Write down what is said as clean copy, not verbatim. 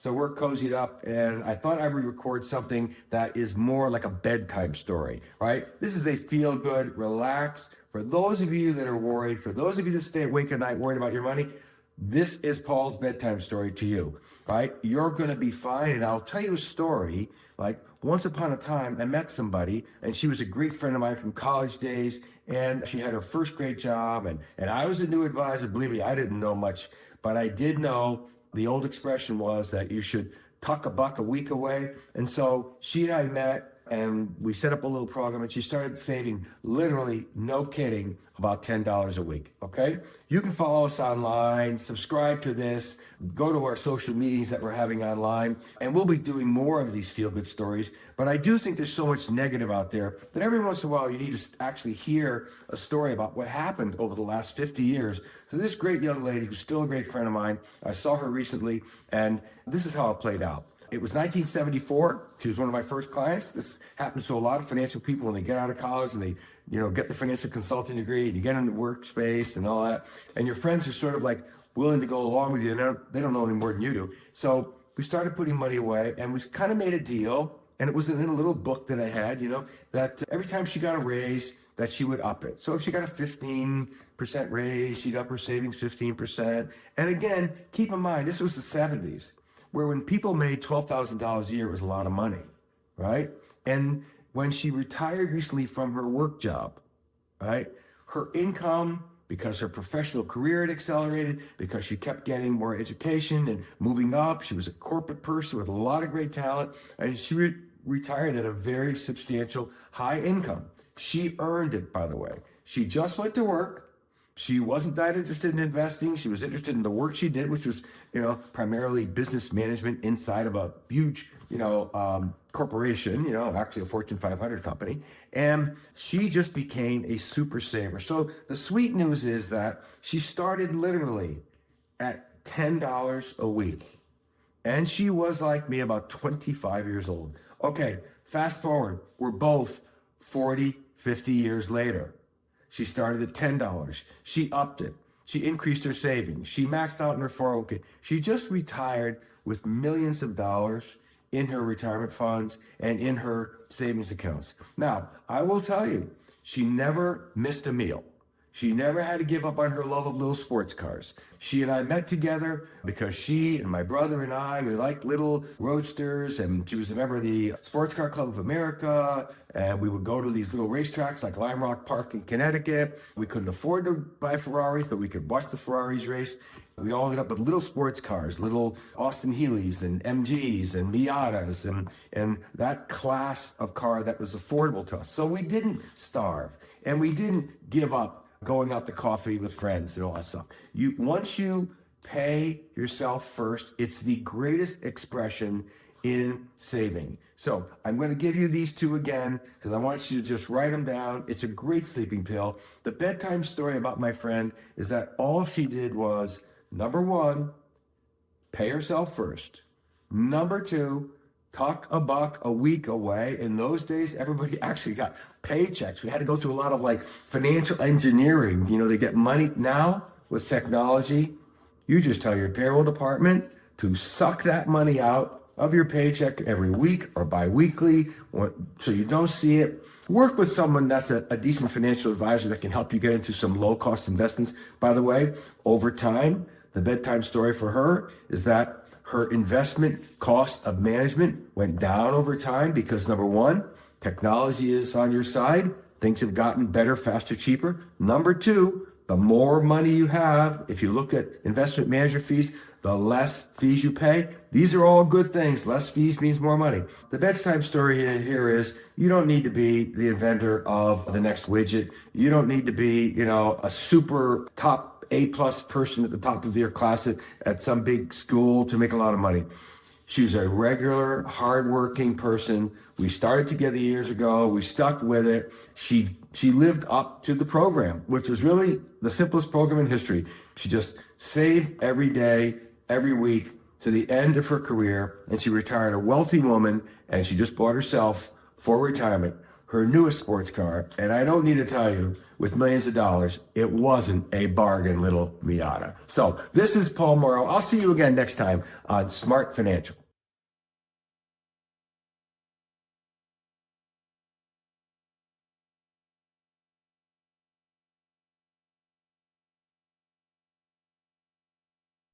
So we're cozied up, and I thought I would record something that is more like a bedtime story, right? This is a feel good, relax. For those of you that are worried, for those of you that stay awake at night worried about your money, this is Paul's bedtime story to you, right? You're going to be fine. And I'll tell you a story. Like, once upon a time, I met somebody, and she was a great friend of mine from college days, and she had her first great job, and I was a new advisor. Believe me, I didn't know much, but I did know the old expression was that you should tuck a buck a week away. And so she and I met, and we set up a little program, and she started saving, literally, no kidding, about $10 a week, okay? You can follow us online, subscribe to this, go to our social meetings that we're having online, and we'll be doing more of these feel-good stories. But I do think there's so much negative out there that every once in a while you need to actually hear a story about what happened over the last 50 years. So this great young lady, who's still a great friend of mine, I saw her recently, and this is how it played out. It was 1974. She was one of my first clients. This happens to a lot of financial people when they get out of college and they, get the financial consulting degree, and you get into workspace and all that. And your friends are sort of like willing to go along with you. And they don't know any more than you do. So we started putting money away, and we kind of made a deal. And it was in a little book that I had, that every time she got a raise, that she would up it. So if she got a 15% raise, she'd up her savings 15%. And again, keep in mind, this was the 70s. Where when people made $12,000 a year, it was a lot of money, right? And when she retired recently from her work job, right, her income, because her professional career had accelerated, because she kept getting more education and moving up, she was a corporate person with a lot of great talent, and she retired at a very substantial high income. She earned it, by the way. She just went to work. She wasn't that interested in investing. She was interested in the work she did, which was, primarily business management inside of a huge, corporation, actually a Fortune 500 company. And she just became a super saver. So the sweet news is that she started literally at $10 a week. And she was like me, about 25 years old. Okay, fast forward. We're both 40, 50 years later. She started at $10. She upped it. She increased her savings. She maxed out in her 401k. She just retired with millions of dollars in her retirement funds and in her savings accounts. Now, I will tell you, she never missed a meal. She never had to give up on her love of little sports cars. She and I met together because she and my brother and I, we liked little roadsters, and she was a member of the Sports Car Club of America, and we would go to these little racetracks like Lime Rock Park in Connecticut. We couldn't afford to buy Ferraris, but we could watch the Ferraris race. We all ended up with little sports cars, little Austin Healey's and MGs and Miatas, and that class of car that was affordable to us. So we didn't starve, and we didn't give up going out to coffee with friends and all that stuff. Once you pay yourself first, it's the greatest expression in saving. So I'm going to give you these two again because I want you to just write them down. It's a great sleeping pill. The bedtime story about my friend is that all she did was, number one, pay herself first. Number two, tuck a buck a week away. In those days, everybody actually got paychecks. We had to go through a lot of financial engineering, to get money. Now, with technology, you just tell your payroll department to suck that money out of your paycheck every week or bi-weekly, so you don't see it. Work with someone that's a decent financial advisor that can help you get into some low-cost investments. By the way, over time, the bedtime story for her is that her investment cost of management went down over time because, number one, technology is on your side. Things have gotten better, faster, cheaper. Number two, the more money you have, if you look at investment manager fees, the less fees you pay. These are all good things. Less fees means more money. The bedtime story here is you don't need to be the inventor of the next widget. You don't need to be, a super top A+ person at the top of your class at some big school to make a lot of money. She's a regular, hardworking person. We started together years ago. We stuck with it. She lived up to the program, which was really the simplest program in history. She just saved every day, every week to the end of her career, and she retired a wealthy woman, and she just bought herself for retirement her newest sports car. And I don't need to tell you, with millions of dollars, it wasn't a bargain, little Miata. So this is Paul Mauro. I'll see you again next time on Smart Financial.